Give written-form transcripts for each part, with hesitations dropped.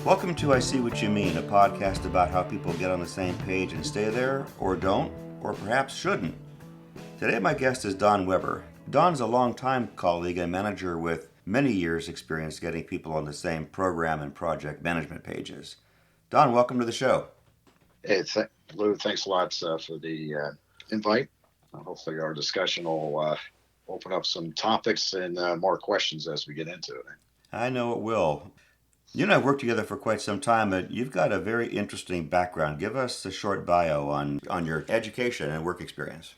Welcome to I See What You Mean, a podcast about how people get on the same page and stay there, or don't, or perhaps shouldn't. Today my guest is Don Weber. Don's a longtime colleague and manager with many years' experience getting people on the same program and project management pages. Don, welcome to the show. Hey, Lou, thanks a lot for the invite. Hopefully our discussion will open up some topics and more questions as we get into it. I know it will. You and I have worked together for quite some time, but you've got a very interesting background. Give us a short bio on your education and work experience.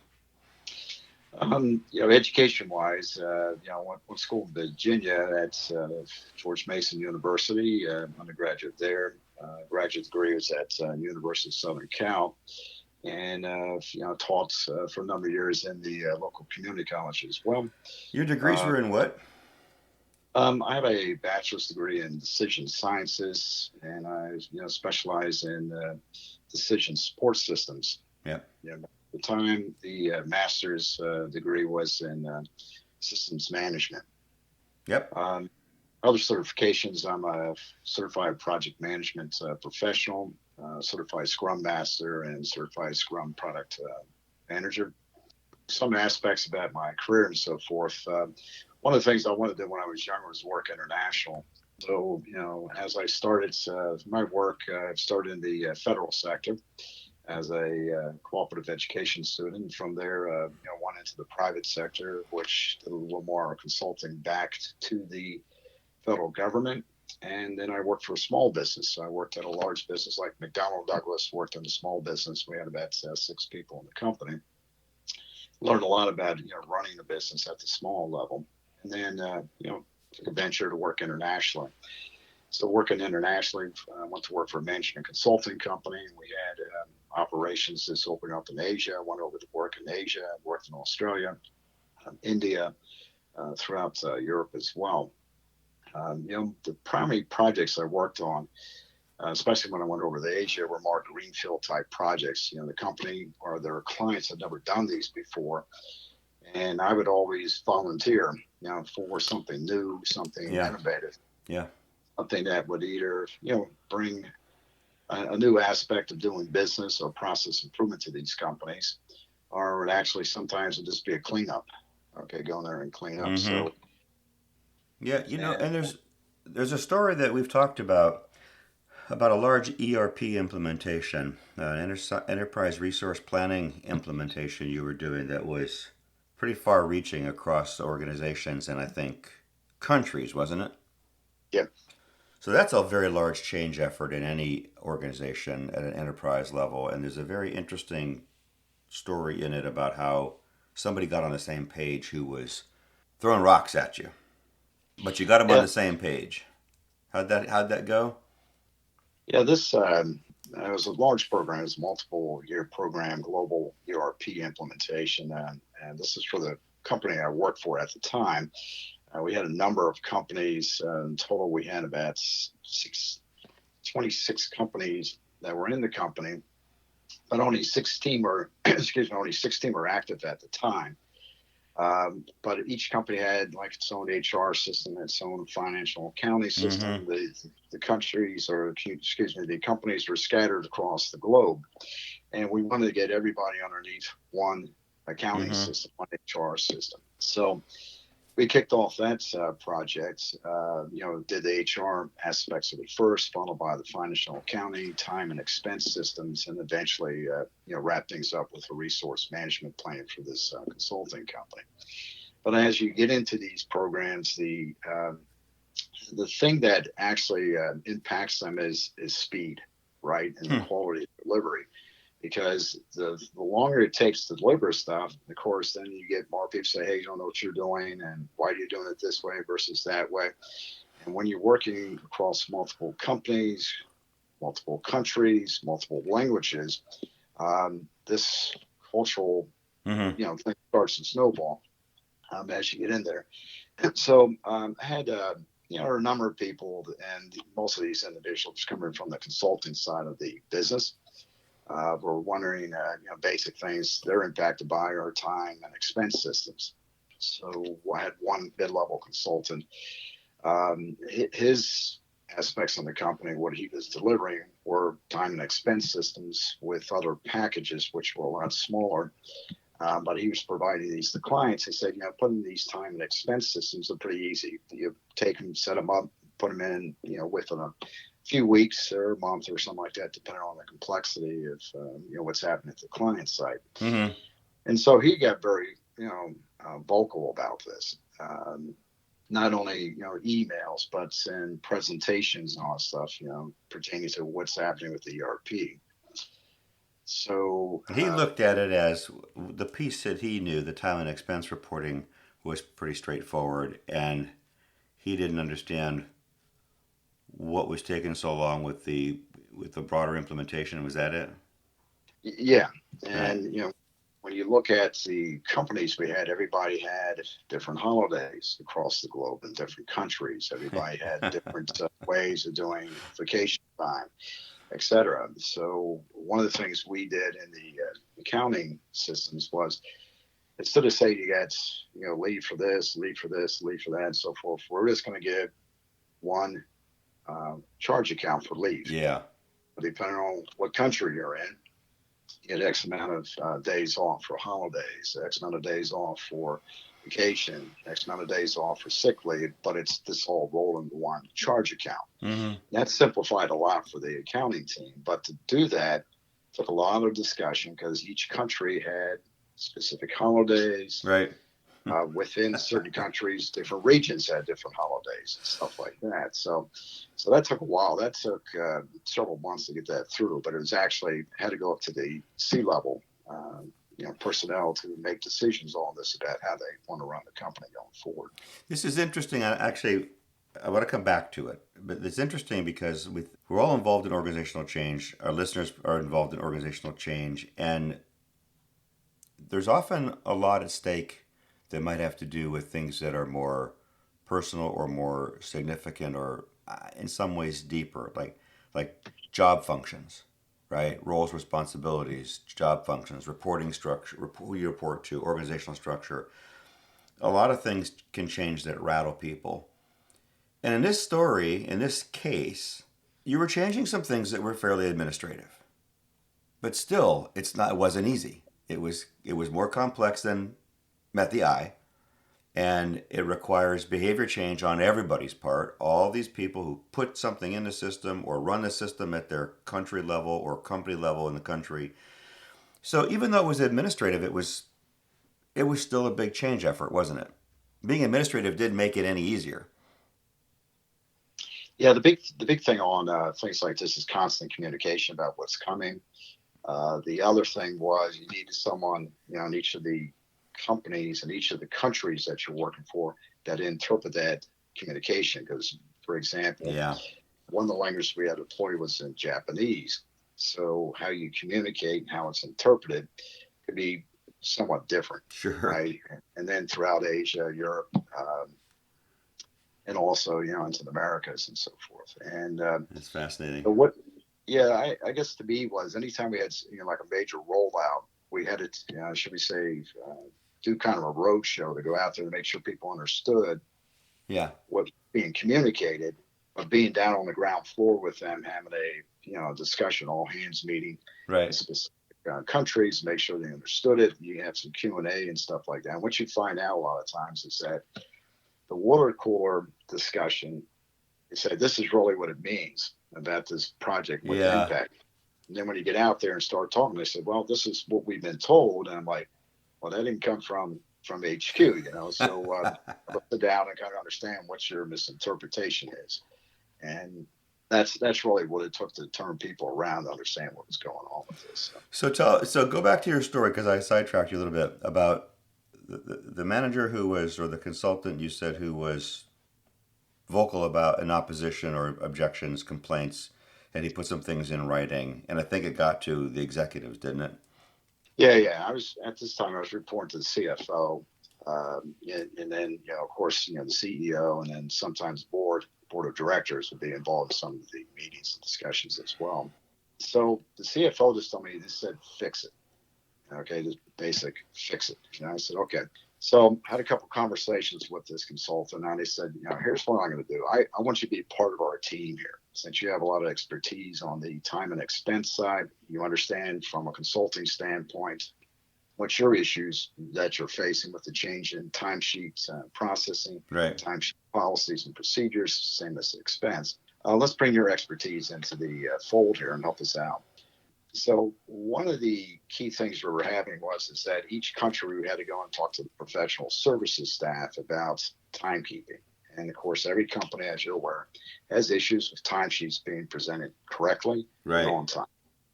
Education-wise, I went to school in Virginia at George Mason University, undergraduate there. Graduate degree was at University of Southern Cal, and taught for a number of years in the local community college as well. Your degrees were in what? I have a bachelor's degree in decision sciences, and I specialize in decision support systems. Yeah. At the time, the master's degree was in systems management. Yep. Other certifications, I'm a certified project management professional, certified Scrum Master, and certified Scrum Product Manager. Some aspects about my career and so forth. One of the things I wanted to do when I was younger was work international. So, as I started my work, I started in the federal sector as a cooperative education student. From there, went into the private sector, which did a little more consulting back to the federal government. And then I worked for a small business. So I worked at a large business like McDonnell Douglas, worked in a small business. We had about 6 people in the company. Learned a lot about, running a business at the small level. And then, took a venture to work internationally. So working internationally, I went to work for a management consulting company. We had operations that's opened up in Asia. I went over to work in Asia. I worked in Australia, India, throughout Europe as well. The primary projects I worked on, especially when I went over to Asia, were more greenfield type projects. The company or their clients had never done these before. And I would always volunteer, for something new, something innovative. Yeah. Something that would either, bring a new aspect of doing business or process improvement to these companies, or it would actually sometimes would just be a cleanup. Okay, go in there and clean up. Mm-hmm. So yeah, and there's a story that we've talked about a large ERP implementation, an enterprise resource planning implementation you were doing that was pretty far-reaching across organizations and I think countries, wasn't it? yeah. So that's a very large change effort in any organization at an enterprise level, and there's a very interesting story in it about how somebody got on the same page who was throwing rocks at you, but you got them on the same page. How'd that go? Yeah, this it was a large program. It was a multiple-year program, global ERP implementation, and this is for the company I worked for at the time. We had a number of companies. In total, we had about 26 companies that were in the company, but only 16 were active at the time. But each company had like its own HR system, its own financial accounting system. Mm-hmm. The companies were scattered across the globe, and we wanted to get everybody underneath one accounting system, one HR system. So we kicked off that project. Did the HR aspects of it first, followed by the financial accounting, time and expense systems, and eventually, wrap things up with a resource management plan for this consulting company. But as you get into these programs, the thing that actually impacts them is speed, right, and the quality of delivery. Because the longer it takes to deliver stuff, of course, then you get more people say, hey, you don't know what you're doing, and why are you doing it this way versus that way? And when you're working across multiple companies, multiple countries, multiple languages, this cultural, thing starts to snowball as you get in there. And so I had a number of people, and most of these individuals coming from the consulting side of the business. We're wondering, basic things they're impacted by are time and expense systems. So I had one mid-level consultant. His aspects of the company. What he was delivering were time and expense systems with other packages, which were a lot smaller. But he was providing these to clients. He said, putting these time and expense systems are pretty easy. You take them, set them up, put them in, within a few weeks or a month or something like that, depending on the complexity of, what's happening at the client side. Mm-hmm. And so he got very, vocal about this. Not only emails, but in presentations and all that stuff, pertaining to what's happening with the ERP. So He looked at it as the piece that he knew, the time and expense reporting, was pretty straightforward, and he didn't understand what was taking so long with the broader implementation. Was that it? yeah, Right. and when you look at the companies we had, everybody had different holidays across the globe in different countries. Everybody had different ways of doing vacation time, etc. So one of the things we did in the accounting systems was, instead of saying you got leave for this, leave for this, leave for that, and so forth, we're just going to give one charge account for leave. Yeah. Depending on what country you're in, you get X amount of days off for holidays, X amount of days off for vacation, X amount of days off for sick leave, but it's this all rolled into one charge account. Mm-hmm. That simplified a lot for the accounting team, but to do that took a lot of discussion because each country had specific holidays. Right. Within certain countries, different regions had different holidays and stuff like that. So that took a while. That took several months to get that through, but it was actually had to go up to the C-level, personnel to make decisions on this about how they want to run the company going forward. This is interesting. I want to come back to it, but it's interesting because we're all involved in organizational change. Our listeners are involved in organizational change, and there's often a lot at stake that might have to do with things that are more personal or more significant or in some ways deeper, like job functions, right? Roles, responsibilities, job functions, reporting structure, who you report to, organizational structure. A lot of things can change that rattle people. And in this story, in this case, you were changing some things that were fairly administrative. But still, it wasn't easy. It was more complex than met the eye, and it requires behavior change on everybody's part. All these people who put something in the system or run the system at their country level or company level in the country. So even though it was administrative, it was still a big change effort, wasn't it? Being administrative didn't make it any easier. Yeah, the big thing on things like this is constant communication about what's coming. The other thing was you needed someone, in each of the companies and each of the countries that you're working for that interpret that communication. Because, for example, Yeah. one of the languages we had deployed was in Japanese. So how you communicate and how it's interpreted could be somewhat different. Sure. Right. And then throughout Asia, Europe, and also, into the Americas and so forth. And That's fascinating. so I guess to me was anytime we had, like a major rollout, we had to, should we say, do kind of a road show to go out there to make sure people understood what's being communicated, but being down on the ground floor with them, having a, discussion, all hands meeting, right, specific countries, make sure they understood it. You have some Q&A and stuff like that. And what you find out a lot of times is that the water cooler discussion, you say, this is really what it means about this project with the impact. And then when you get out there and start talking, they say, well, this is what we've been told. And I'm like, well, that didn't come from HQ, so sit down and kind of understand what your misinterpretation is. And that's really what it took to turn people around to understand what was going on with this. So go back to your story, because I sidetracked you a little bit about the manager who was, or the consultant you said, who was vocal about an opposition or objections, complaints, and he put some things in writing, and I think it got to the executives, didn't it? Yeah. I was at this time. I was reporting to the CFO, and then of course the CEO, and then sometimes board of directors would be involved in some of the meetings and discussions as well. So the CFO just told me, he just said, fix it. Okay, just basic, fix it. And I said, okay. So I had a couple conversations with this consultant, and they said, here's what I'm going to do. I want you to be part of our team here. Since you have a lot of expertise on the time and expense side, you understand from a consulting standpoint what's your issues that you're facing with the change in timesheets processing, Right. timesheet policies and procedures, same as expense. Let's bring your expertise into the fold here and help us out. So one of the key things we were having is that each country we had to go and talk to the professional services staff about timekeeping. And of course, every company, as you're aware, has issues with timesheets being presented correctly Right. and on time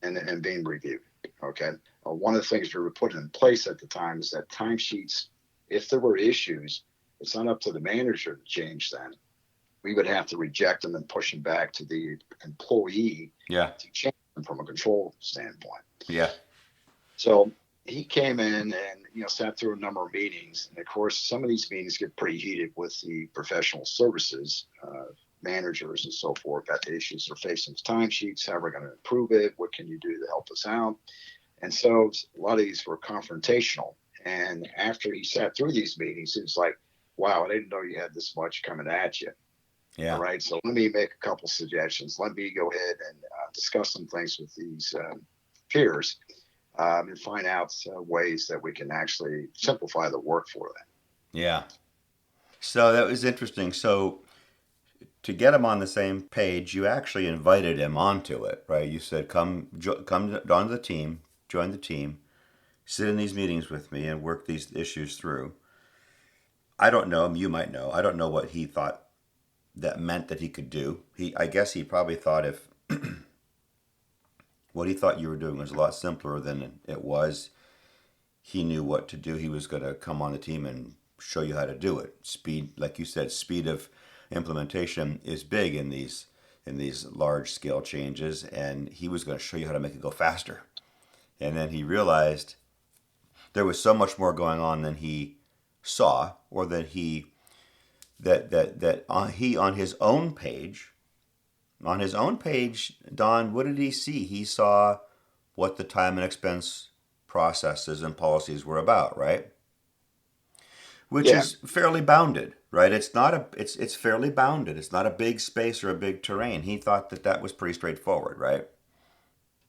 and being reviewed. Okay. One of the things we were putting in place at the time is that timesheets, if there were issues, it's not up to the manager to change them. We would have to reject them and push them back to the employee Yeah. to change them from a control standpoint. Yeah. So he came in and sat through a number of meetings, and of course some of these meetings get pretty heated with the professional services managers and so forth about the issues they're facing with timesheets. How we're going to improve it? What can you do to help us out? And so a lot of these were confrontational. And after he sat through these meetings, it was like, wow, I didn't know you had this much coming at you. Yeah. All right. So let me make a couple suggestions. Let me go ahead and discuss some things with these peers and find out ways that we can actually simplify the work for them. Yeah. So that was interesting. So to get him on the same page, you actually invited him onto it, right? You said, come onto the team, join the team, sit in these meetings with me and work these issues through. I don't know him. You might know. I don't know what he thought that meant that he could do. I guess he probably thought if what he thought you were doing was a lot simpler than it was, he knew what to do. He was going to come on the team and show you how to do it. Speed, like you said, speed of implementation is big in these large scale changes, and he was going to show you how to make it go faster. And then he realized there was so much more going on than he saw, or that he on his own page. On his own page, Don, what did he see? He saw what the time and expense processes and policies were about, right? Which Yeah. is fairly bounded, right? It's fairly bounded. It's not a big space or a big terrain. He thought that was pretty straightforward, right?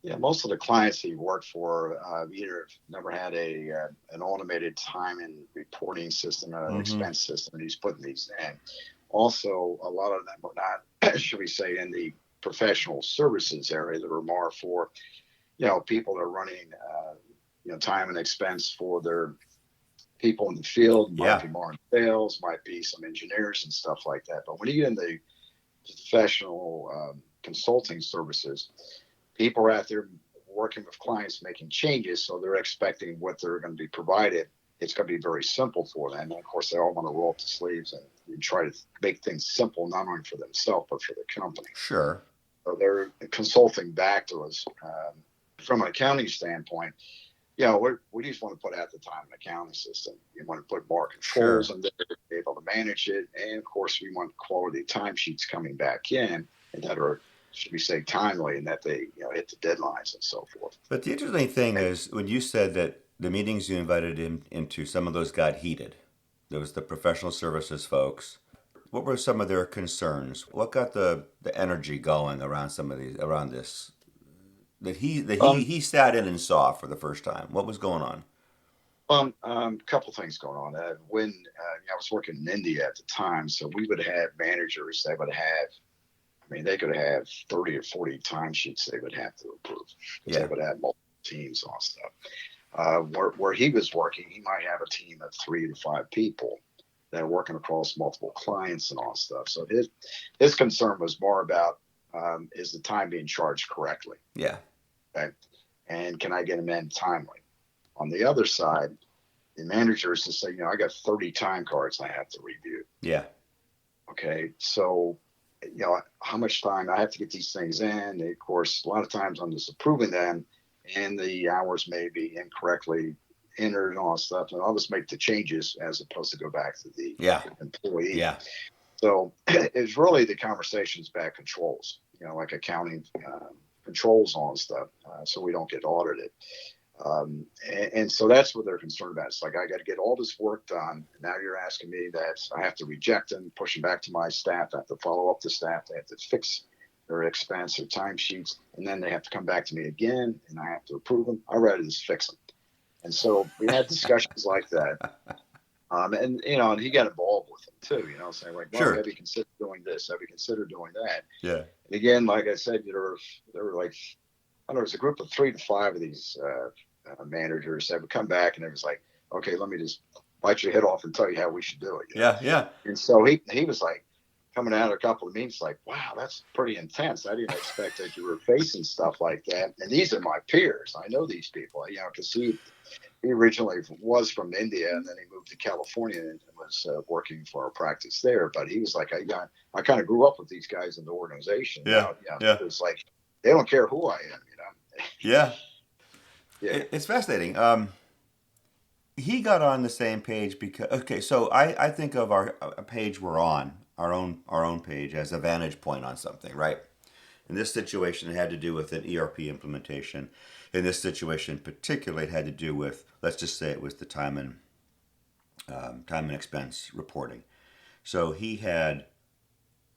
Yeah, most of the clients he worked for either never had an automated time and reporting system, an expense system, and he's putting these in. Also, a lot of them were not, should we say, in the professional services area. They were more for, people that are running, time and expense for their people in the field. Might be more in sales, might be some engineers and stuff like that. But when you get in the professional consulting services, people are out there working with clients, making changes, so they're expecting what they're going to be provided. It's going to be very simple for them. And of course, they all want to roll up the sleeves and try to make things simple, not only for themselves, but for the company. Sure. So they're consulting back to us from an accounting standpoint. We just want to put out the time and accounting system. You want to put more controls in there, be able to manage it. And of course, we want quality timesheets coming back in and that are, should we say, timely, and that they hit the deadlines and so forth. But the interesting thing is when you said that the meetings you invited him into, some of those got heated. There was the professional services folks. What were some of their concerns? What got the energy going around around this that he sat in and saw for the first time? What was going on? A couple things going on. When I was working in India at the time, so we would have managers that would have, they could have 30 or 40 timesheets they would have to approve. Because they would have multiple teams on stuff. Where he was working, he might have a team of 3 to 5 people that are working across multiple clients and all stuff. So his concern was more about, is the time being charged correctly? Yeah. Okay. And can I get them in timely? On the other side, the managers to say, I got 30 time cards I have to review. Yeah. Okay. So, how much time I have to get these things in. And of course, a lot of times I'm just approving them and the hours may be incorrectly entered and all that stuff. And I'll just make the changes as opposed to go back to the employee. Yeah. So it's really the conversations about controls, like accounting controls on stuff, so we don't get audited. And so that's what they're concerned about. It's like, I got to get all this work done. And now you're asking me that I have to reject them, push them back to my staff. I have to follow up the staff. They have to fix their expense, their timesheets. And then they have to come back to me again and I have to approve them. I'd rather just fix them. And so we had discussions like that. And, and he got involved with them too, saying like, well, Sure. have you considered doing this? Have you considered doing that? Yeah. And again, like I said, there were like, I don't know, it was a group of 3 to 5 of these managers that would come back and it was like, okay, let me just bite your head off and tell you how we should do it. Yeah. Yeah. And so he was like coming out of a couple of meetings like, wow, that's pretty intense. I didn't expect that you were facing stuff like that. And these are my peers. I know these people, because he originally was from India and then he moved to California and was working for a practice there. But he was like, I kind of grew up with these guys in the organization. Yeah. It was like, they don't care who I am, Yeah. Yeah. It's fascinating. He got on the same page because, okay, so I think of a page we're on, our own page, as a vantage point on something, right? In this situation, it had to do with an ERP implementation. In this situation, particularly, it had to do with, let's just say, it was the time and expense reporting. So he had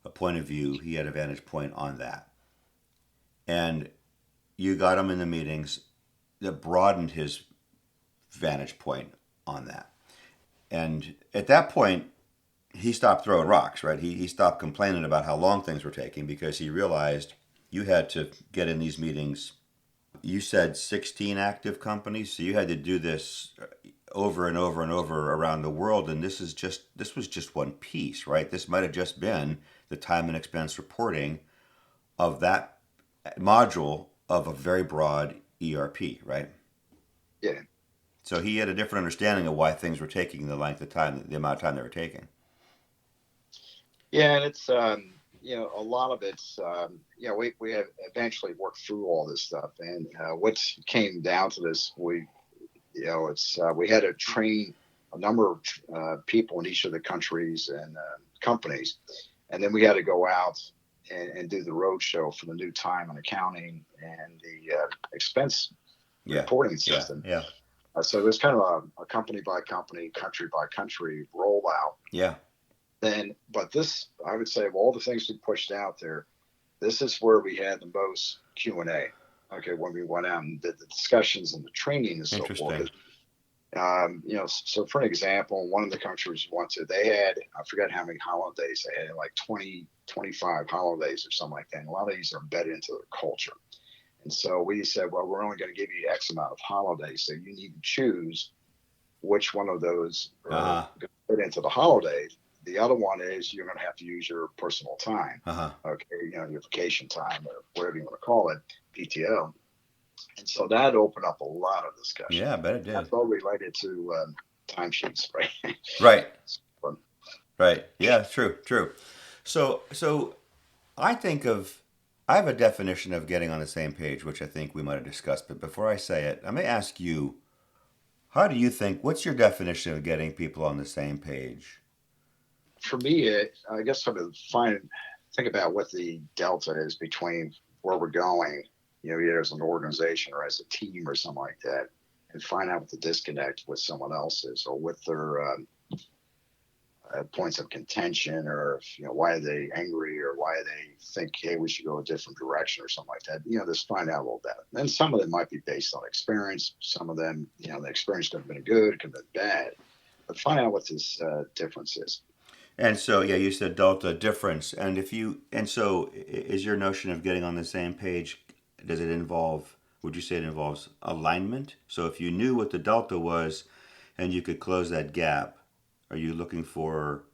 a point of view. He had a vantage point on that, and you got him in the meetings that broadened his vantage point on that. And at that point, he stopped throwing rocks, right? He stopped complaining about how long things were taking because he realized you had to get in these meetings. You said 16 active companies, so you had to do this over and over and over around the world. And this was just one piece, right? This might have just been the time and expense reporting of that module of a very broad ERP, right? Yeah. So he had a different understanding of why things were taking the length of time, the amount of time they were taking. Yeah, and it's a lot of it's we have eventually worked through all this stuff, and what came down to this, we had to train a number of people in each of the countries and companies, and then we had to go out and do the road show for the new time and accounting and the expense reporting system. Yeah. So there's kind of a company by company, country by country rollout. Yeah. But this, I would say, of all the things we pushed out there, this is where we had the most Q&A. Okay, when we went out and did the discussions and the training and so forth. So for an example, one of the countries we went to, they had, I forget how many holidays they had, like 20, 25 holidays or something like that. And a lot of these are embedded into their culture. And so we said, well, we're only going to give you X amount of holidays. So you need to choose which one of those are going to fit into the holidays. The other one is you're going to have to use your personal time, okay, your vacation time or whatever you want to call it, PTO. And so that opened up a lot of discussion. Yeah, I bet it did. That's all related to timesheets, right? Right. Right. Yeah, true. So I have a definition of getting on the same page, which I think we might have discussed. But before I say it, I may ask you, what's your definition of getting people on the same page? For me, I guess sort of think about what the delta is between where we're going, either as an organization or as a team or something like that, and find out what the disconnect with someone else is or what their points of contention or, why are they angry or why they think, hey, we should go a different direction or something like that. Just find out a little bit. And some of them might be based on experience. Some of them, the experience could have been good, could have been bad. But find out what this difference is. And so, yeah, you said delta difference. And so is your notion of getting on the same page, would you say it involves alignment? So if you knew what the delta was and you could close that gap, are you looking for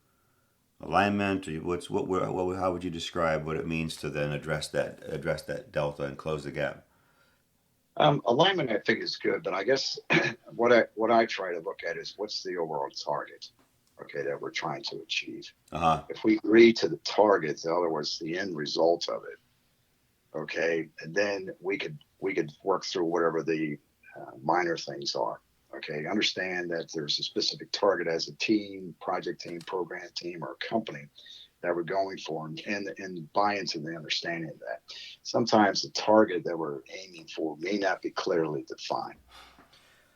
alignment? Or how would you describe what it means to then address that delta and close the gap? Alignment, I think, is good, but I guess what I try to look at is what's the overall target, okay, that we're trying to achieve. If we agree to the target, in other words, the end result of it, okay, and then we could work through whatever the minor things are. Okay, understand that there's a specific target as a team, project team, program team, or a company that we're going for, and buy into the understanding of that. Sometimes the target that we're aiming for may not be clearly defined.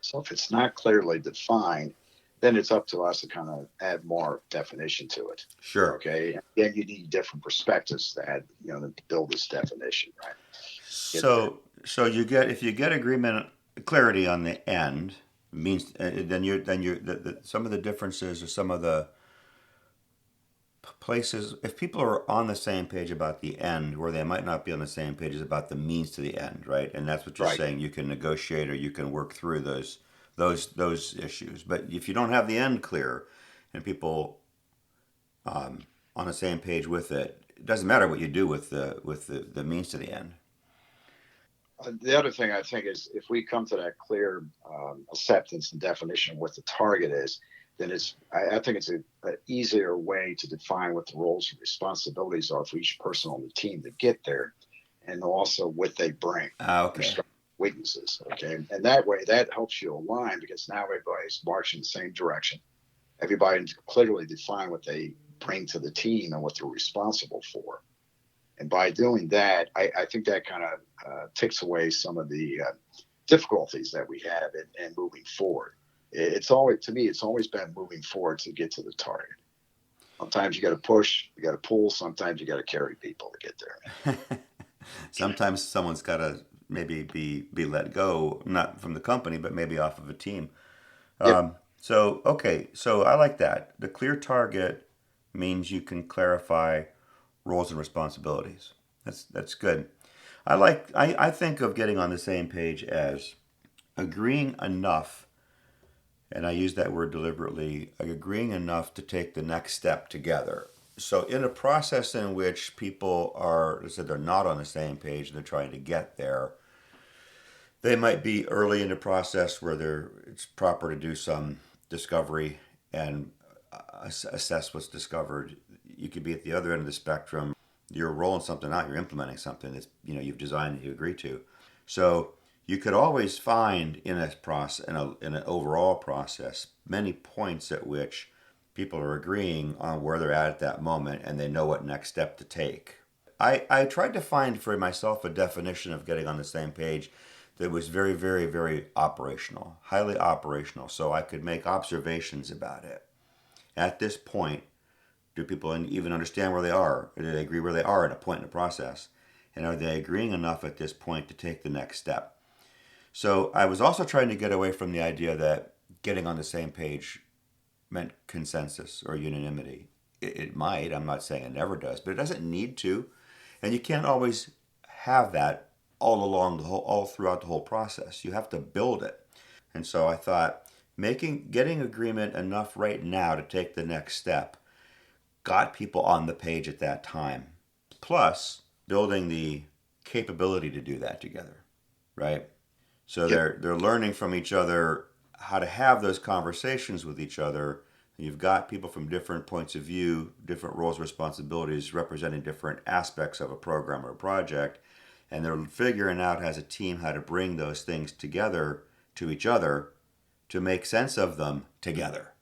So if it's not clearly defined, then it's up to us to kind of add more definition to it. Sure. Okay. Again, you need different perspectives to add, to build this definition, right? So you get if you get agreement clarity on the end means then you some of the differences or some of the places if people are on the same page about the end where they might not be on the same page is about the means to the end, right? And that's what you're Right. saying. You can negotiate or you can work through those issues. But if you don't have the end clear and people on the same page with it, it doesn't matter what you do with the means to the end. The other thing I think is if we come to that clear acceptance and definition of what the target is, then I think it's an easier way to define what the roles and responsibilities are for each person on the team to get there, and also what they bring, Okay. their weaknesses. Okay, and that way that helps you align because now everybody's marching the same direction. Everybody clearly define what they bring to the team and what they're responsible for. And by doing that, I think that kind of takes away some of the difficulties that we have in moving forward. It's always been moving forward to get to the target. Sometimes you got to push, you got to pull. Sometimes you got to carry people to get there. Sometimes someone's got to maybe be let go, not from the company, but maybe off of a team. Yep. So I like that. The clear target means you can clarify roles and responsibilities. That's good. I think of getting on the same page as agreeing enough, and I use that word deliberately, agreeing enough to take the next step together. So in a process in which people are, let's say they're not on the same page and they're trying to get there, they might be early in the process where it's proper to do some discovery and assess what's discovered. You could be at the other end of the spectrum. You're rolling something out. You're implementing something that you've designed that you agree to. So you could always find in a process, in an overall process, many points at which people are agreeing on where they're at that moment, and they know what next step to take. I tried to find for myself a definition of getting on the same page that was very, very, very operational, highly operational, so I could make observations about it. At this point, do people even understand where they are? Or do they agree where they are at a point in the process? And are they agreeing enough at this point to take the next step? So I was also trying to get away from the idea that getting on the same page meant consensus or unanimity. It might, I'm not saying it never does, but it doesn't need to. And you can't always have that all throughout the whole process. You have to build it. And so I thought getting agreement enough right now to take the next step got people on the page at that time. Plus building the capability to do that together, right? So Yep. they're learning from each other how to have those conversations with each other. You've got people from different points of view, different roles, responsibilities, representing different aspects of a program or a project, and they're figuring out as a team how to bring those things together to each other to make sense of them together.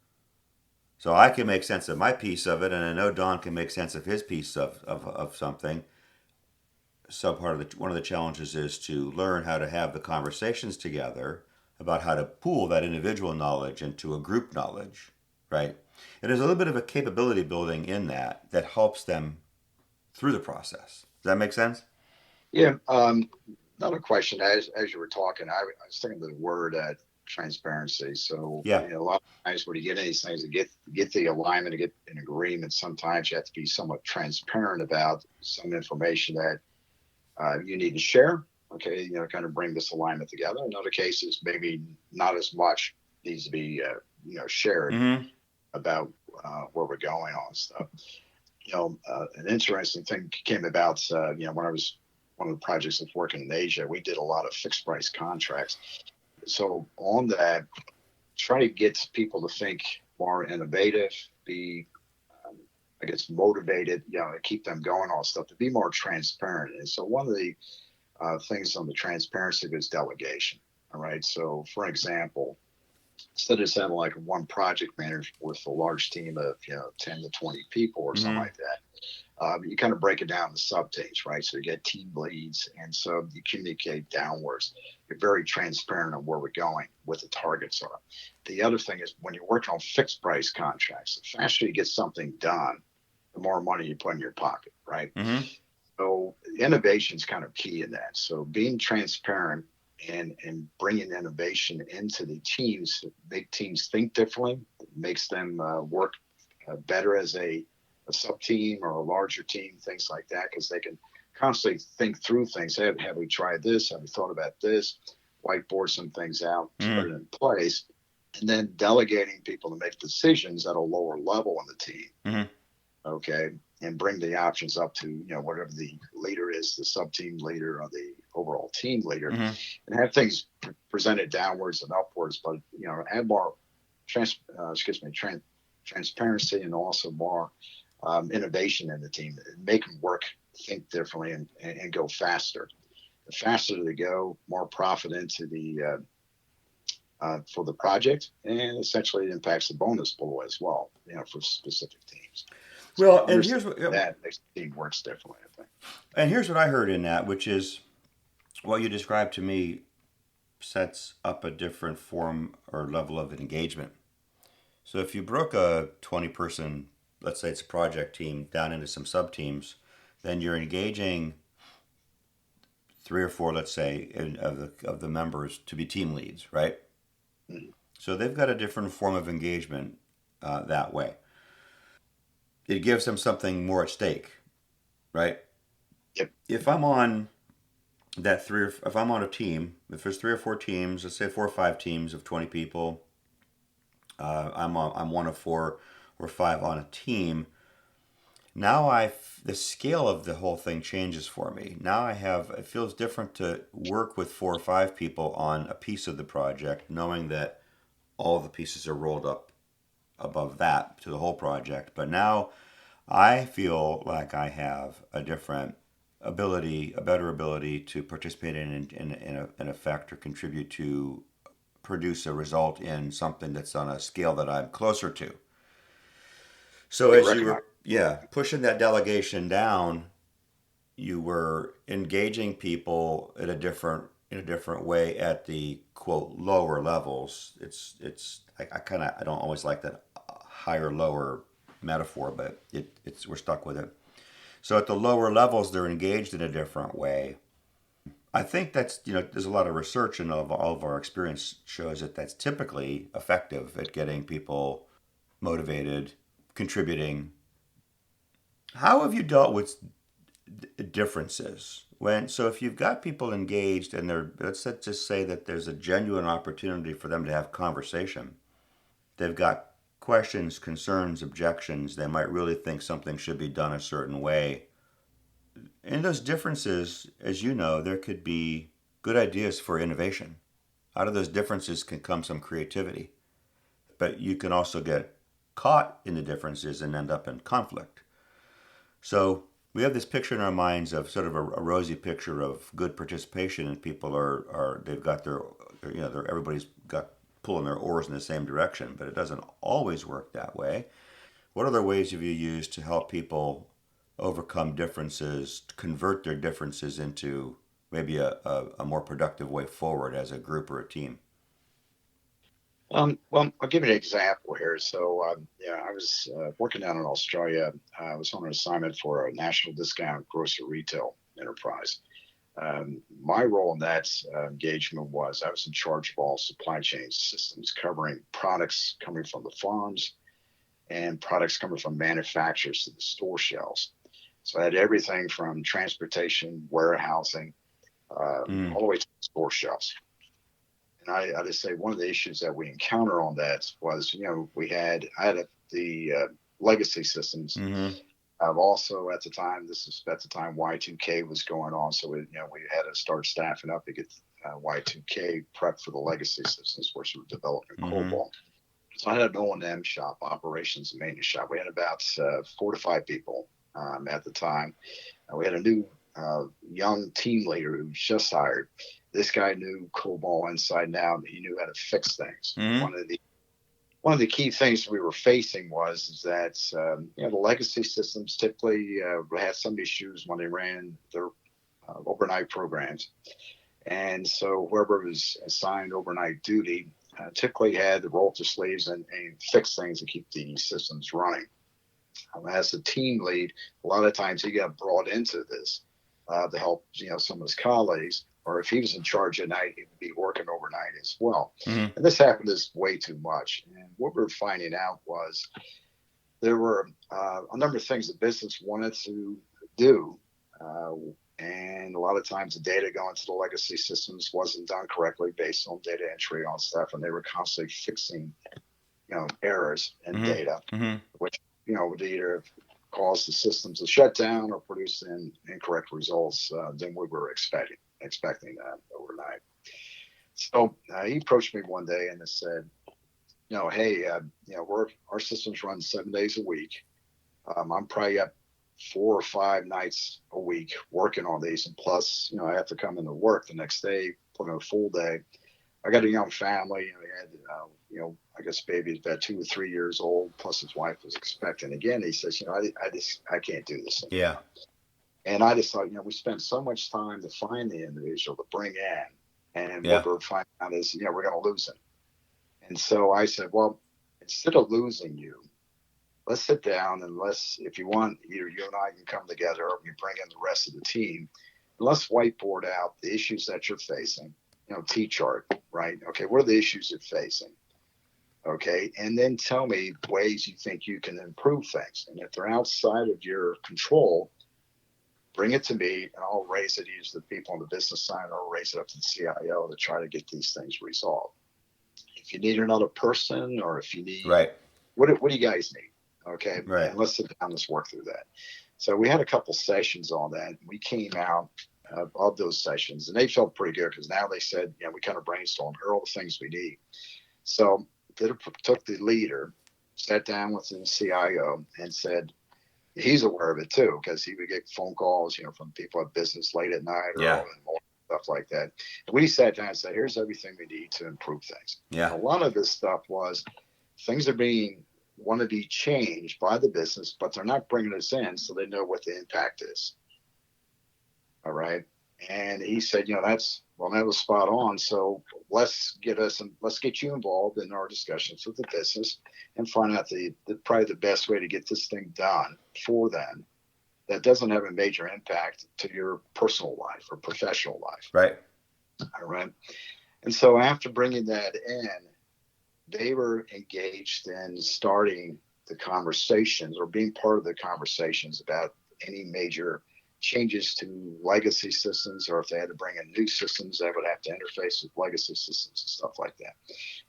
So I can make sense of my piece of it, and I know Don can make sense of his piece of something. So one of the challenges is to learn how to have the conversations together about how to pool that individual knowledge into a group knowledge, right? And there's a little bit of a capability building in that helps them through the process. Does that make sense? Yeah. Another question as you were talking, I was thinking of the word transparency. So Yeah. a lot of times when you get these things to get the alignment, to get an agreement, sometimes you have to be somewhat transparent about some information that you need to share. Okay, kind of bring this alignment together. In other cases, maybe not as much needs to be shared Mm-hmm. about where we're going on stuff. An interesting thing came about. When I was one of the projects that's working in Asia, we did a lot of fixed price contracts. So on that, try to get people to think more innovative, be I guess motivated, to keep them going on stuff, to be more transparent. And so one of the things on the transparency is delegation. All right. So for example, instead of just having like one project manager with a large team of 10 to 20 people or something Mm-hmm. like that, you kind of break it down to sub teams, right? So you get team leads, and so you communicate downwards. You're very transparent on where we're going, what the targets are. The other thing is when you're working on fixed price contracts, the faster you get something done, the more money you put in your pocket, right? Mm-hmm. So innovation is kind of key in that. So being transparent and bringing innovation into the teams, make teams think differently, makes them work better as a sub team or a larger team, things like that, because they can constantly think through things. Have we tried this? Have we thought about this? Whiteboard some things out, Mm-hmm. put it in place, and then delegating people to make decisions at a lower level in the team. Mm-hmm. Okay, and bring the options up to whatever the leader is, the sub team leader or the overall team leader, Mm-hmm. and have things presented downwards and upwards, but add more transparency and also more innovation in the team, make them work, think differently, and go faster. The faster they go, more profit into the for the project, and essentially it impacts the bonus pool as well, for specific teams. Well, So and here's what that makes the team works differently, I think. and here's what I heard in that, which is what you described to me sets up a different form or level of engagement. So if you broke a 20-person, let's say it's a project team, down into some sub teams, then you're engaging 3 or 4, let's say, of the members to be team leads, right? Mhm. So they've got a different form of engagement that way. It gives them something more at stake, right? Yep. If I'm on if I'm on a team, if there's 3 or 4 teams, let's say 4 or 5 teams of 20 people, I'm one of 4 or 5 on a team. Now the scale of the whole thing changes for me. Now it feels different to work with 4 or 5 people on a piece of the project, knowing that all the pieces are rolled up above that to the whole project. But now I feel like I have a different ability, a better ability to participate in an effect or contribute to produce a result in something that's on a scale that I'm closer to. So They as you recognize. were, yeah, pushing that delegation down, you were engaging people in a different way at the quote lower levels. I don't always like that higher lower metaphor, but it's we're stuck with it. So at the lower levels, they're engaged in a different way. I think that's there's a lot of research and all of our experience shows that that's typically effective at getting people motivated, contributing. How have you dealt with differences if you've got people engaged and let's just say that there's a genuine opportunity for them to have conversation, they've got questions, concerns, objections, they might really think something should be done a certain way. In those differences, as you know, there could be good ideas for innovation. Out of those differences can come some creativity, but you can also get caught in the differences and end up in conflict. So we have this picture in our minds of sort of a rosy picture of good participation, and people they've got everybody's got pulling their oars in the same direction, but it doesn't always work that way. What other ways have you used to help people overcome differences, convert their differences into maybe a more productive way forward as a group or a team? Well, I'll give you an example here. So, I was working down in Australia. I was on an assignment for a national discount grocery retail enterprise. My role in that engagement was I was in charge of all supply chain systems covering products coming from the farms and products coming from manufacturers to the store shelves. So I had everything from transportation, warehousing, Mm. all the way to the store shelves. And I just say one of the issues that we encounter on that was, I had the legacy systems. Mm-hmm. I've also at the time, this is at the time Y2K was going on. So we had to start staffing up to get Y2K prep for the legacy systems, which were developing Mm-hmm. COBOL. So I had an O&M shop, operations and maintenance shop. We had about 4 to 5 people at the time. We had a new young team leader who was just hired. This guy knew COBOL inside and out. He knew how to fix things. Mm-hmm. One of the key things we were facing was that the legacy systems typically had some issues when they ran their overnight programs. And so whoever was assigned overnight duty typically had to roll up their sleeves and fix things and keep the systems running. As a team lead, a lot of times he got brought into this to help, some of his colleagues, or if he was in charge at night, he would be working overnight as well. Mm-hmm. And this happened is way too much. And what we were finding out was there were a number of things the business wanted to do. And a lot of times the data going to the legacy systems wasn't done correctly based on data entry on stuff. And they were constantly fixing, errors in Mm-hmm. data, Mm-hmm. which, would either cause the systems to shut down or produce incorrect results than we were expecting overnight. So he approached me one day and said, hey, our systems run 7 days a week. I'm probably up 4 or 5 nights a week working on these, and plus, I have to come into work the next day, put in a full day. I got a young family, and we had, I guess baby's about 2 or 3 years old, plus his wife was expecting. Again, he says, I can't do this anymore. Yeah. And I just thought, we spent so much time to find the individual to bring in, and what we're finding out is, we're going to lose him. And so I said, well, instead of losing you, let's sit down and if you want, either you and I can come together, or you bring in the rest of the team, and let's whiteboard out the issues that you're facing, Tchart, right? Okay, what are the issues you're facing? Okay, and then tell me ways you think you can improve things. And if they're outside of your control, bring it to me, and I'll raise it either to the people on the business side, or I'll raise it up to the CIO to try to get these things resolved. If you need another person, or if you need, right, what do you guys need? Okay, right. And let's sit down, let's work through that. So we had a couple sessions on that. We came out of those sessions, and they felt pretty good, because now they said, we kind of brainstormed all the things we need. So took the leader, sat down with the CIO, and said, he's aware of it too, because he would get phone calls, from people at business late at night or early in the morning, stuff like that. And we sat down and said, here's everything we need to improve things. Yeah. A lot of this stuff was things are want to be changed by the business, but they're not bringing us in so they know what the impact is. All right. And he said, that was spot on. So let's get you involved in our discussions with the business and find out probably the best way to get this thing done for them that doesn't have a major impact to your personal life or professional life. Right. All right. And so after bringing that in, they were engaged in starting the conversations, or being part of the conversations about any major changes to legacy systems, or if they had to bring in new systems that would have to interface with legacy systems and stuff like that.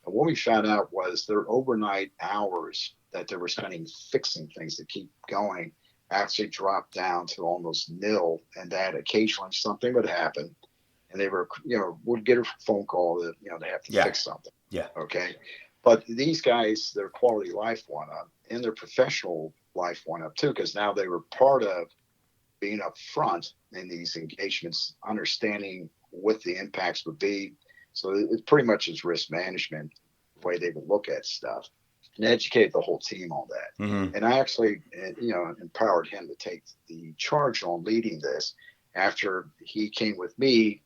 And what we found out was their overnight hours that they were spending fixing things to keep going actually dropped down to almost nil, and that occasionally something would happen and they were, would get a phone call that, they have to fix something. Yeah. Okay. But these guys, their quality of life went up, and their professional life went up too, because now they were part of being up front in these engagements, understanding what the impacts would be. So it pretty much is risk management, the way they would look at stuff, and educate the whole team on that. Mm-hmm. And I actually, empowered him to take the charge on leading this. After he came with me,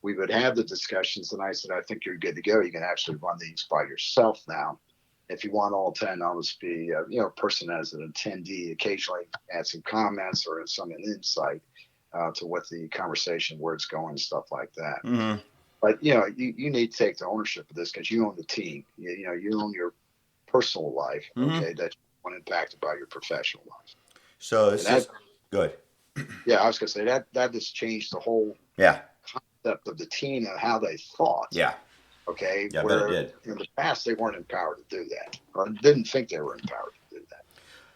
we would have the discussions, and I said, I think you're good to go. You can actually run these by yourself now. If you want all 10, I'll just be, a person as an attendee, occasionally add some comments or some insight to what the conversation, where it's going, stuff like that. Mm-hmm. But, you need to take the ownership of this, because you own the team. You own your personal life, okay, that you want impacted by your professional life. So this is good. Yeah, I was going to say that has changed the whole concept of the team and how they thought. Yeah. Okay. Yeah, where I bet it did. in the past they weren't empowered to do that, or didn't think they were empowered to do that.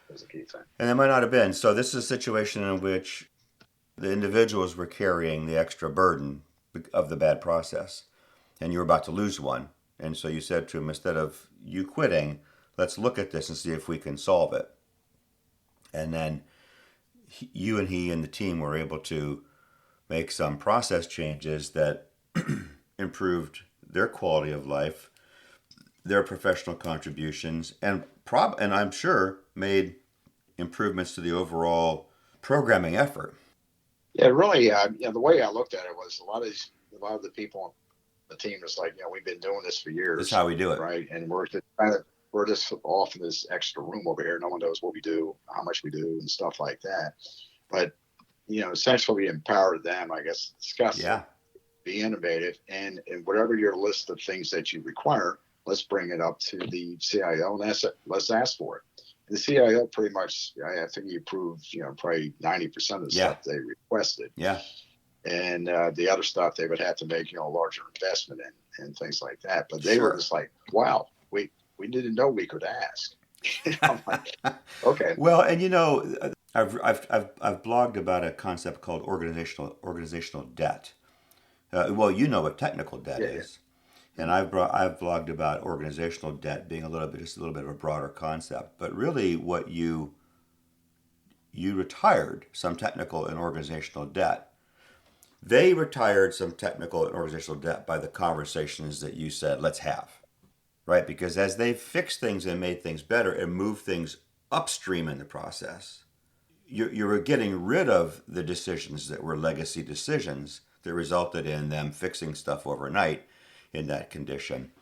That was a key thing. And they might not have been. So this is a situation in which the individuals were carrying the extra burden of the bad process, and you were about to lose one. And so you said to him, instead of you quitting, let's look at this and see if we can solve it. And then you and he and the team were able to make some process changes that improved their quality of life, their professional contributions, and I'm sure made improvements to the overall programming effort. Yeah, really. The way I looked at it was a lot of these a lot of the people on the team is like, we've been doing this for years. That's how we do it. Right. And we're just off in this extra room over here. No one knows what we do, how much we do, and stuff like that. But, essentially we empower them, I guess, discuss it, be innovative, and whatever your list of things that you require, let's bring it up to the CIO and let's ask for it. The CIO pretty much, I think he approved, probably 90% of the stuff they requested. Yeah. And the other stuff they would have to make, a larger investment in and things like that. But they were just like, wow, we didn't know we could ask. I'm like, okay. Well, and I've blogged about a concept called organizational debt. Well, you know what technical debt is. And I've blogged about organizational debt being just a little bit of a broader concept. But really, what you retired some technical and organizational debt. They retired some technical and organizational debt by the conversations that you said, let's have, right? Because as they fixed things and made things better and moved things upstream in the process, you were getting rid of the decisions that were legacy decisions that resulted in them fixing stuff overnight in that condition.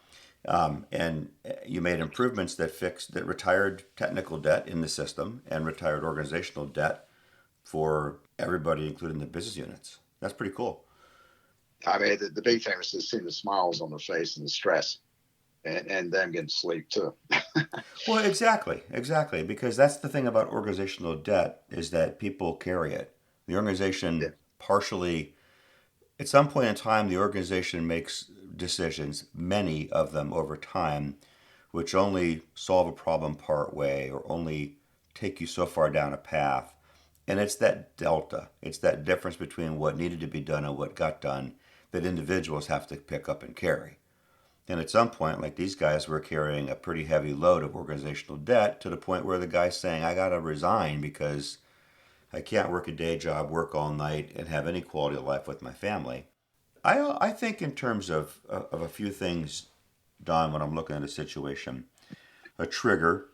And you made improvements that retired technical debt in the system and retired organizational debt for everybody, including the business units. That's pretty cool. I mean, the big thing was just seeing the smiles on their face and the stress, and them getting sleep too. Well, exactly, because that's the thing about organizational debt is that people carry it. The organization partially, at some point in time, the organization makes decisions, many of them over time, which only solve a problem part way or only take you so far down a path. And it's that delta, it's that difference between what needed to be done and what got done that individuals have to pick up and carry. And at some point, like these guys were carrying a pretty heavy load of organizational debt to the point where the guy's saying, I got to resign because I can't work a day job, work all night, and have any quality of life with my family. I think in terms of a few things, Don, when I'm looking at a situation, a trigger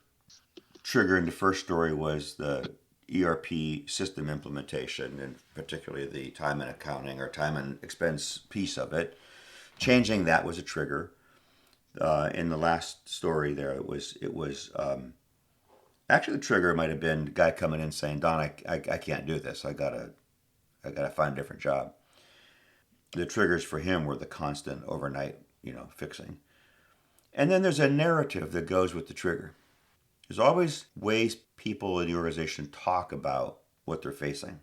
in the first story was the ERP system implementation, and particularly the time and accounting or time and expense piece of it. Changing that was a trigger. In the last story there, it was actually the trigger might have been the guy coming in saying, Don, I can't do this. I gotta find a different job. The triggers for him were the constant overnight, fixing. And then there's a narrative that goes with the trigger. There's always ways people in the organization talk about what they're facing.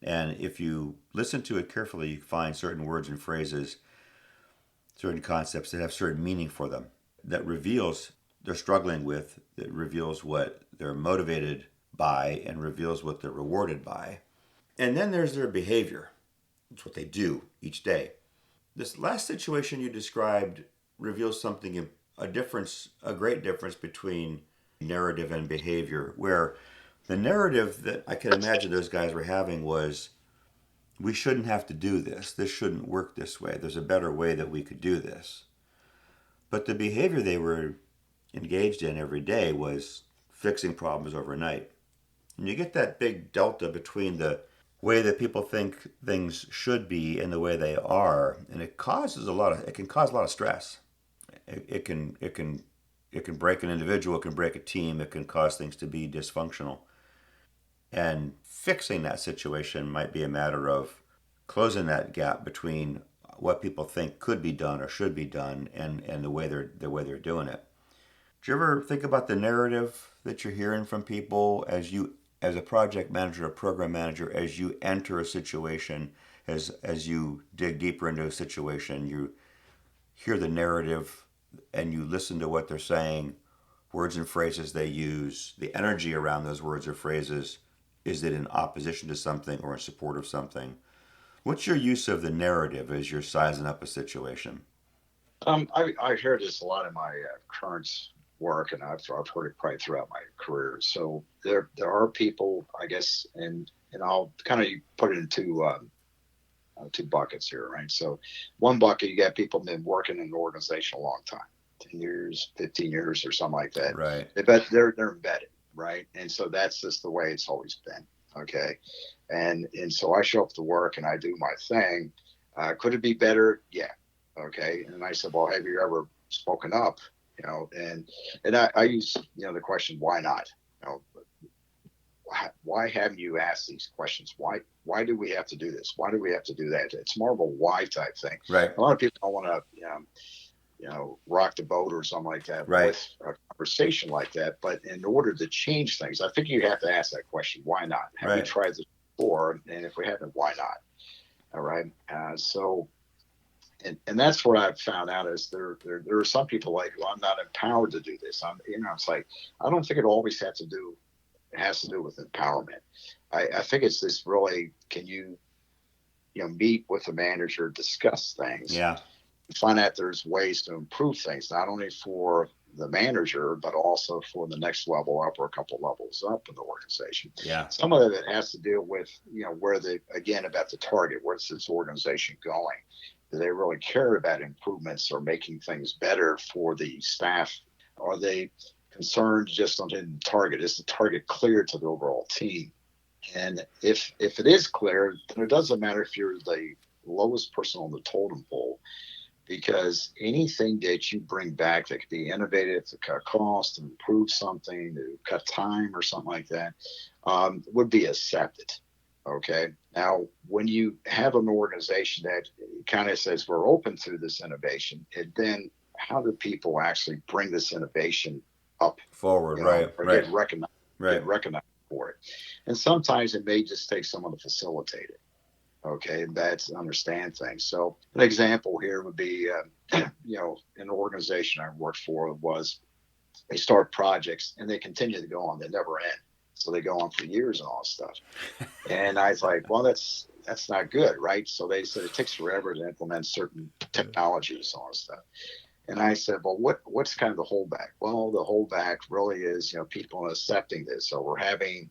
And if you listen to it carefully, you find certain words and phrases, certain concepts that have certain meaning for them, that reveals they're struggling with, that reveals what they're motivated by, and reveals what they're rewarded by. And then there's their behavior. It's what they do each day. This last situation you described reveals something, a great difference between narrative and behavior, where the narrative that I can imagine those guys were having was, we shouldn't have to do this. This shouldn't work this way. There's a better way that we could do this. But the behavior they were engaged in every day was fixing problems overnight. And you get that big delta between the way that people think things should be and the way they are, and it can cause a lot of stress. It can break an individual, it can break a team, it can cause things to be dysfunctional. And fixing that situation might be a matter of closing that gap between what people think could be done or should be done and the way they're doing it. Do you ever think about the narrative that you're hearing from people as a project manager or program manager, as you enter a situation, as you dig deeper into a situation, you hear the narrative and you listen to what they're saying, words and phrases they use, the energy around those words or phrases. Is it in opposition to something or in support of something? What's your use of the narrative as you're sizing up a situation? I hear this a lot in my current work, and I've heard it probably throughout my career. So there are people, I guess, and I'll kind of put it into two buckets here, right? So one bucket, you got people that have been working in an organization a long time, 10 years, 15 years or something like that. Right. They're embedded, right? And so that's just the way it's always been. Okay. And so I show up to work and I do my thing. And then I get people that have been working in an organization a long time, 10 years, 15 years or something like that. They're embedded, right? And so that's just the way it's always been. Okay. And so I show up to work and I do my thing. Could it be better? Yeah. Okay. And I said, well, have you ever spoken up? And I use, the question, why not? You know, why haven't you asked these questions? Why do we have to do this? Why do we have to do that? It's more of a why type thing. Right. A lot of people don't want to, rock the boat or something like that Right. with a conversation like that. But in order to change things, I think you have to ask that question: why not? Have we Right. tried this before? And if we haven't, why not? All right. And that's what I've found out is there are some people like, well, I'm not empowered to do this. It's like, I don't think it always has to do with empowerment. I think it's this really, can you meet with the manager, discuss things, Yeah. find out there's ways to improve things, not only for the manager, but also for the next level up or a couple levels up in the organization. Yeah. Some of it has to deal with, where about the target, where's this organization going? Do they really care about improvements or making things better for the staff? Are they concerned just on hitting the target? Is the target clear to the overall team? And if it is clear, then it doesn't matter if you're the lowest person on the totem pole, because anything that you bring back that could be innovative, to cut costs, to improve something, to cut time or something like that, would be accepted. Okay. Now, when you have an organization that kind of says we're open to this innovation, and then how do people actually bring this innovation up Forward. Right. or Right. get recognized, Right. for it? And sometimes it may just take someone to facilitate it. Okay, that's understand things. So an example here would be, an organization I worked for was they start projects and they continue to go on; they never end. So they go on for years and all this stuff. And I was like, well, that's not good, right? So they said it takes forever to implement certain technologies and all this stuff. And I said, well, what's kind of the holdback? Well, the holdback really is, people accepting this. So we're having,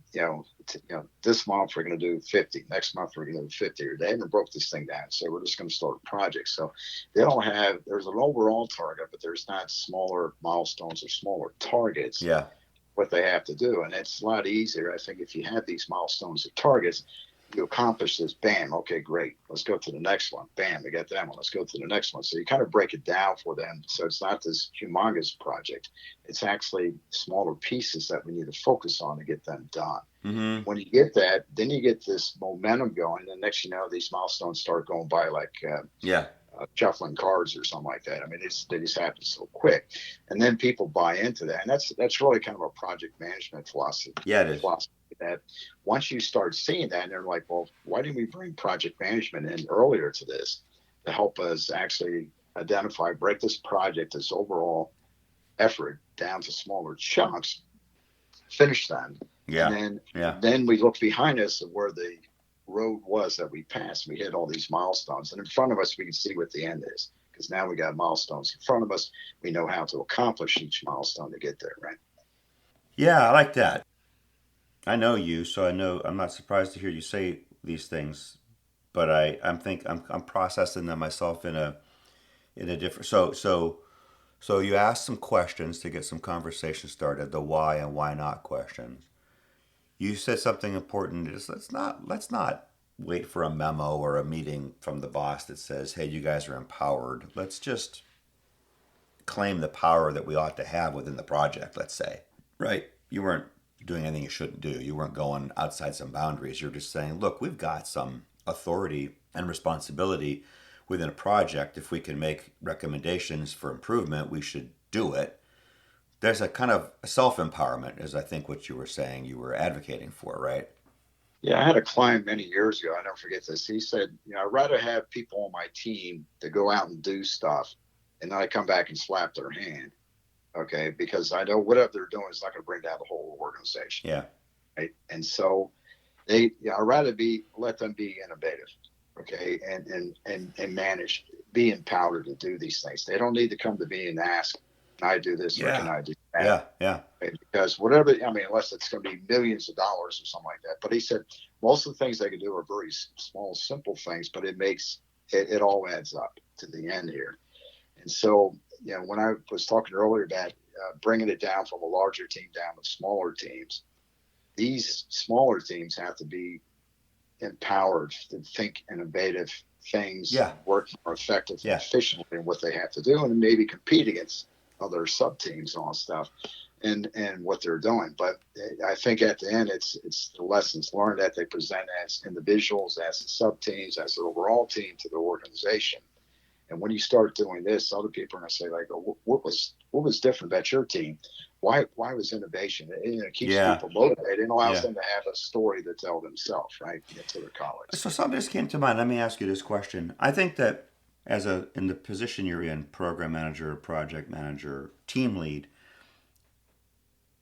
this month we're going to do 50. Next month we're going to do 50. Or they haven't broke this thing down. So we're just going to start a project. So they don't have, there's an overall target, but there's not smaller milestones or smaller targets. Yeah. What they have to do. And it's a lot easier, I think, if you have these milestones or targets. You accomplish this, bam, okay, great. Let's go to the next one. Bam, we got that one. Let's go to the next one. So you kind of break it down for them. So it's not this humongous project. It's actually smaller pieces that we need to focus on to get them done. Mm-hmm. When you get that, then you get this momentum going. And next, these milestones start going by like shuffling cards or something like that. I mean, they just happen so quick. And then people buy into that. And that's really kind of a project management philosophy. Yeah, it is. That once you start seeing that, and they're like, well, why didn't we bring project management in earlier to this to help us actually identify, break this project, this overall effort down to smaller chunks, finish them. Yeah. And then we look behind us at where the road was that we passed. We hit all these milestones, and in front of us, we can see what the end is, because now we got milestones in front of us. We know how to accomplish each milestone to get there, right? Yeah, I like that. I know you, so I'm not surprised to hear you say these things, but I'm processing them myself in a different. So you asked some questions to get some conversation started, the why and why not questions. You said something important is let's not wait for a memo or a meeting from the boss that says, "Hey, you guys are empowered." Let's just claim the power that we ought to have within the project, let's say. Right? You weren't doing anything you shouldn't do. You weren't going outside some boundaries. You're just saying, "Look, we've got some authority and responsibility within a project. If we can make recommendations for improvement, we should do it." There's a kind of self-empowerment, is I think what you were saying you were advocating for, right? Yeah, I had a client many years ago. I never forget this. He said, I'd rather have people on my team to go out and do stuff, and then I come back and slap their hand. Okay, because I know whatever they're doing is not going to bring down the whole organization. Yeah. Right. And so I'd rather let them be innovative. Okay, and manage, be empowered to do these things. They don't need to come to me and ask, can I do this or can I do that? Yeah. Right? Because unless it's going to be millions of dollars or something like that. But he said most of the things they can do are very small, simple things, but it all adds up to the end here. And so, when I was talking earlier about bringing it down from a larger team down to smaller teams, these smaller teams have to be empowered to think innovative things Yeah. work more effectively and Yeah. efficiently in what they have to do, and maybe compete against other sub teams on stuff and what they're doing. But I think at the end, it's the lessons learned that they present as individuals, as sub teams, as an overall team to the organization. And when you start doing this, other people are going to say, like, oh, what was different about your team? Why was innovation? It keeps Yeah. people motivated and allows Yeah. them to have a story to tell themselves, right, to their colleagues. So something just came to mind. Let me ask you this question. I think that in the position you're in, program manager, project manager, team lead,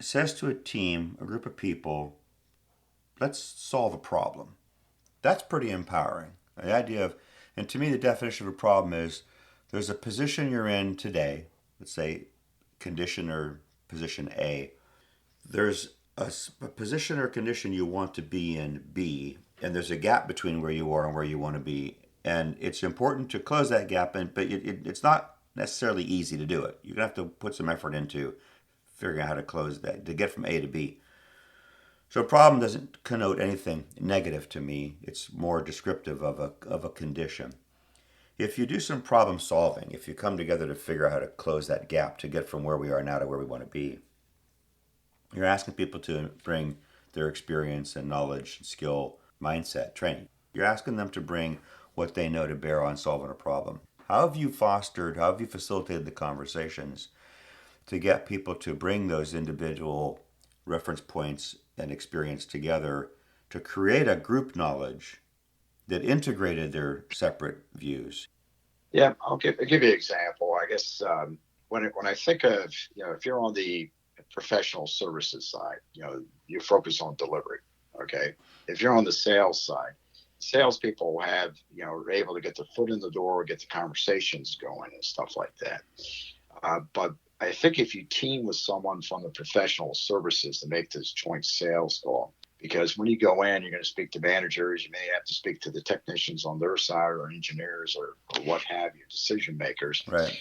says to a team, a group of people, let's solve a problem. That's pretty empowering. The idea of, and to me, the definition of a problem is there's a position you're in today, let's say condition or position A. There's a position or condition you want to be in B, and there's a gap between where you are and where you want to be. And it's important to close that gap, but it's not necessarily easy to do it. You're going to have to put some effort into figuring out how to close that, to get from A to B. So a problem doesn't connote anything negative to me. It's more descriptive of a condition. If you do some problem solving, if you come together to figure out how to close that gap to get from where we are now to where we want to be, you're asking people to bring their experience and knowledge, skill, mindset, training. You're asking them to bring what they know to bear on solving a problem. How have you facilitated the conversations to get people to bring those individual reference points and experience together to create a group knowledge that integrated their separate views? Yeah, I'll give you an example. I guess when I think of, if you're on the professional services side, you focus on delivery. Okay, if you're on the sales side, salespeople have, are able to get their foot in the door, get the conversations going and stuff like that. But I think if you team with someone from the professional services to make this joint sales call, because when you go in, you're going to speak to managers, you may have to speak to the technicians on their side or engineers or what have you, decision makers. Right.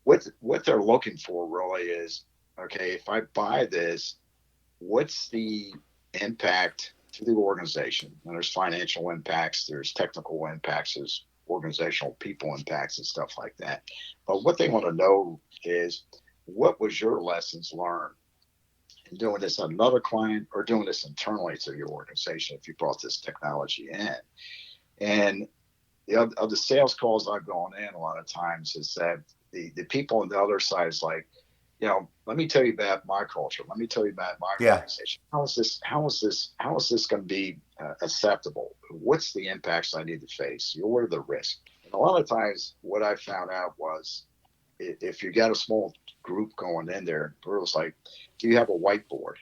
What they're looking for really is, okay, if I buy this, what's the impact to the organization? And there's financial impacts, there's technical impacts, there's organizational people impacts and stuff like that. But what they want to know is, what was your lessons learned in doing this on another client or doing this internally to your organization if you brought this technology in? And of the sales calls I've gone in a lot of times is that the people on the other side is like, let me tell you about my culture. Let me tell you about my organization. How is this going to be acceptable? What's the impacts I need to face? What are the risks? And a lot of times what I found out was, if you got a small group going in there, it was like, do you have a whiteboard?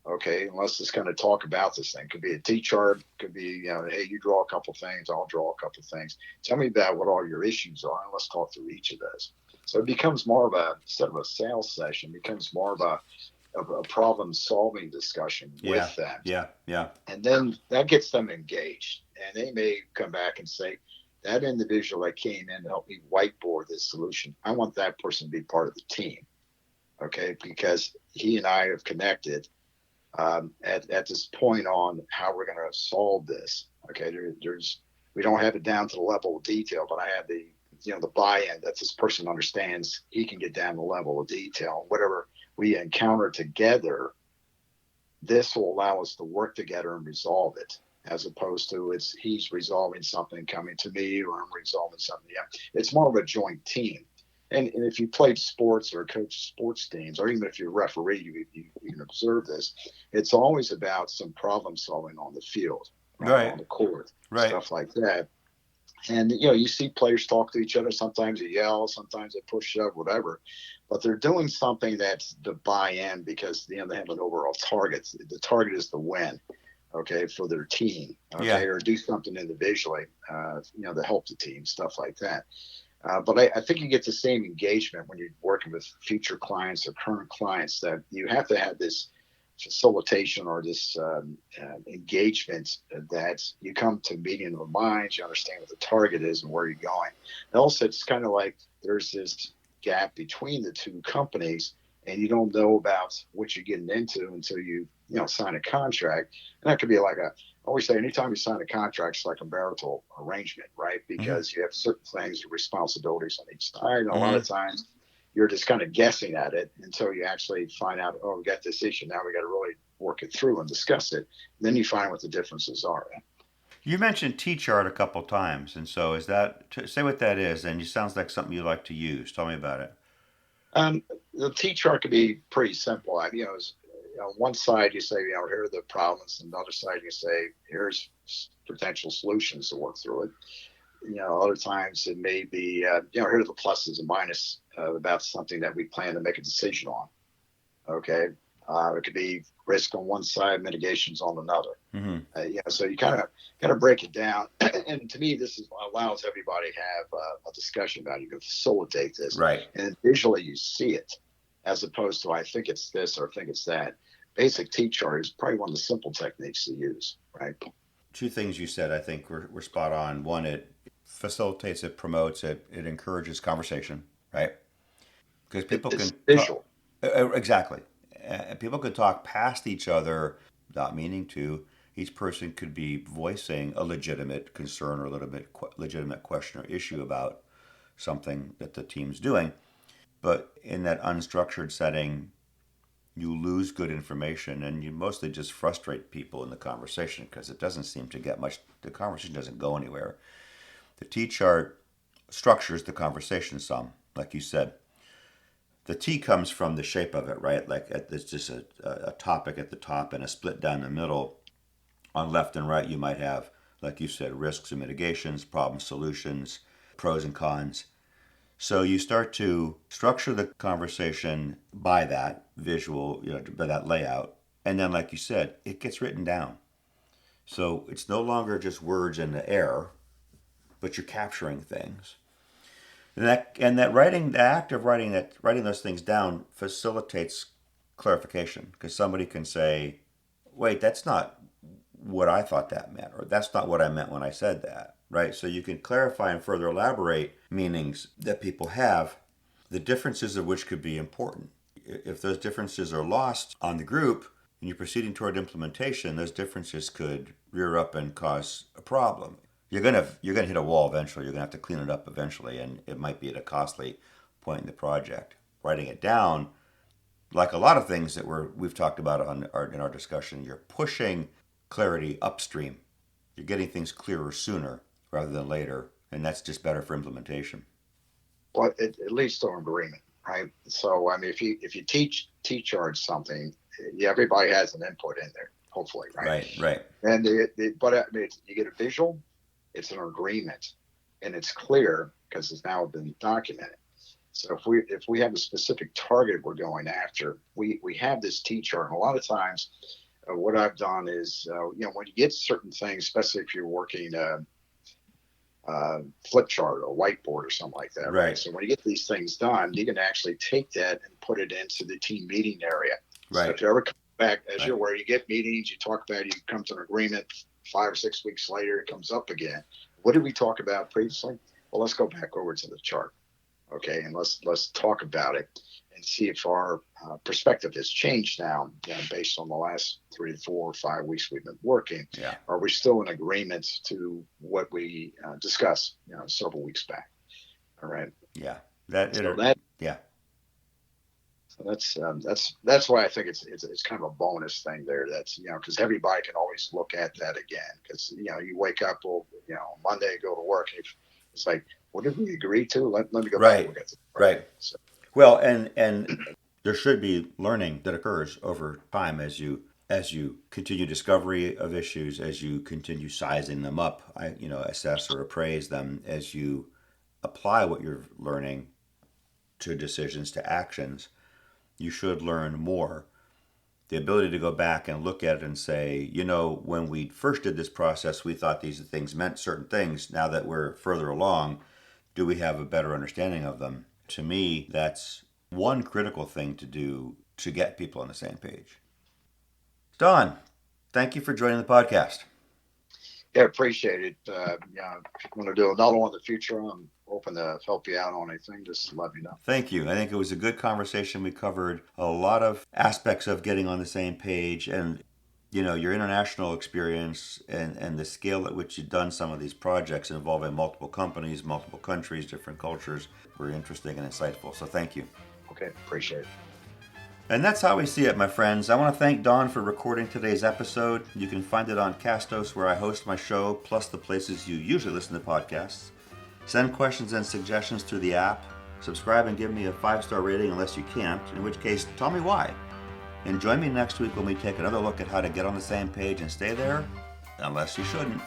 Okay, and let's just kind of talk about this thing. Could be a T-chart, could be, hey, you draw a couple things, I'll draw a couple things. Tell me about what all your issues are, and let's talk through each of those. So it becomes more of instead of a sales session, becomes more of a problem-solving discussion with them. Yeah. And then that gets them engaged, and they may come back and say, that individual that came in to help me whiteboard this solution, I want that person to be part of the team, okay? Because he and I have connected at this point on how we're going to solve this. Okay, we don't have it down to the level of detail, but I have the buy-in that this person understands. He can get down the level of detail. Whatever we encounter together, this will allow us to work together and resolve it, as opposed to he's resolving something coming to me or I'm resolving something. Yeah, it's more of a joint team. And if you played sports or coach sports teams, or even if you're a referee, you can observe this. It's always about some problem solving on the field, right? On the court, stuff like that. And you see players talk to each other. Sometimes they yell, sometimes they push up, whatever. But they're doing something that's the buy-in because they have an overall target. The target is to win, okay, for their team, okay, or do something individually, to help the team, stuff like that. But I think you get the same engagement when you're working with future clients or current clients, that you have to have this facilitation or this engagement that you come to meeting of minds, you understand what the target is and where you're going. And also, it's kind of like there's this gap between the two companies, and you don't know about what you're getting into until you sign a contract. And that could be like always say anytime you sign a contract, it's like a marital arrangement, right? Mm-hmm. Because you have certain things, responsibilities on each side. And a lot Mm-hmm. of times you're just kind of guessing at it until you actually find out, oh, we got this issue. Now we got to really work it through and discuss it. And then you find what the differences are. You mentioned T-chart a couple times, and so is that say what that is? And it sounds like something you like to use. Tell me about it. Um, the T chart can be pretty simple. On one side you say, here are the problems, and the other side you say, here's potential solutions to work through it. Other times it may be, here are the pluses and minuses about something that we plan to make a decision on. Okay. It could be risk on one side, mitigations on another. Mm-hmm. So you kind of break it down. And to me, allows everybody to have a discussion about it. You can facilitate this, Right. and visually you see it, as opposed to I think it's this or I think it's that. Basic T chart is probably one of the simple techniques to use, right? Two things you said I think were spot on. One, it facilitates, it promotes, it encourages conversation, right? Because people It's can talk. visual. Exactly. People could talk past each other without meaning to. Each person could be voicing a legitimate concern or a little bit legitimate question or issue about something that the team's doing. But in that unstructured setting, you lose good information and you mostly just frustrate people in the conversation because it doesn't seem to get much, the conversation doesn't go anywhere. The T chart structures the conversation some, like you said. The T comes from the shape of it, right? Like it's just a topic at the top and a split down the middle. On left and right, you might have, like you said, risks and mitigations, problem solutions, pros and cons. So you start to structure the conversation by that visual, by that layout. And then, like you said, it gets written down. So it's no longer just words in the air, but you're capturing things. And that writing, the act of writing those things down facilitates clarification because somebody can say, "Wait, that's not what I thought that meant," or "That's not what I meant when I said that." Right? So you can clarify and further elaborate meanings that people have, the differences of which could be important. If those differences are lost on the group and you're proceeding toward implementation, those differences could rear up and cause a problem. You're gonna hit a wall eventually. You're gonna have to clean it up eventually, and it might be at a costly point in the project. Writing it down, like a lot of things that we've talked about in our discussion, you're pushing clarity upstream. You're getting things clearer sooner rather than later, and that's just better for implementation. Well, it leads to agreement, right? So I mean, if you teach charge something, everybody has an input in there, hopefully, right? Right, right. And but I mean, you get a visual, it's an agreement, and it's clear because it's now been documented. So if we have a specific target we're going after, we have this T chart. And a lot of times, what I've done is, when you get certain things, especially if you're working flip chart or whiteboard or something like that, right? So when you get these things done, you can actually take that and put it into the team meeting area. So if you ever come back, as you're where you get meetings, you talk about it, you come to an agreement, 5 or 6 weeks later, it comes up again. What did we talk about previously? Well, let's go back over to the chart. Okay, and let's talk about it and see if our perspective has changed now, based on the last 3 to 4 or 5 weeks we've been working. Yeah. Are we still in agreement to what we discussed, several weeks back? All right. Yeah. Yeah. So that's why I think it's kind of a bonus thing there. That's because everybody can always look at that again. Because you wake up, Monday, go to work. It's like, what did we agree to? Let me go back and look at it. Right. So. Well, and there should be learning that occurs over time as you continue discovery of issues, as you continue sizing them up, assess or appraise them, as you apply what you're learning to decisions, to actions. You should learn more. The ability to go back and look at it and say, when we first did this process, we thought these things meant certain things. Now that we're further along, do we have a better understanding of them? To me, that's one critical thing to do to get people on the same page. Don, thank you for joining the podcast. Yeah, appreciate it. If you want to do another one in the future, I'm open to help you out on anything. Just let me know. Thank you. I think it was a good conversation. We covered a lot of aspects of getting on the same page, and your international experience and the scale at which you've done some of these projects involving multiple companies, multiple countries, different cultures, were interesting and insightful. So thank you. Okay, appreciate it. And that's how we see it, my friends. I want to thank Don for recording today's episode. You can find it on Castos, where I host my show, plus the places you usually listen to podcasts. Send questions and suggestions through the app. Subscribe and give me a 5-star rating unless you can't, in which case, tell me why. And join me next week when we take another look at how to get on the same page and stay there, unless you shouldn't.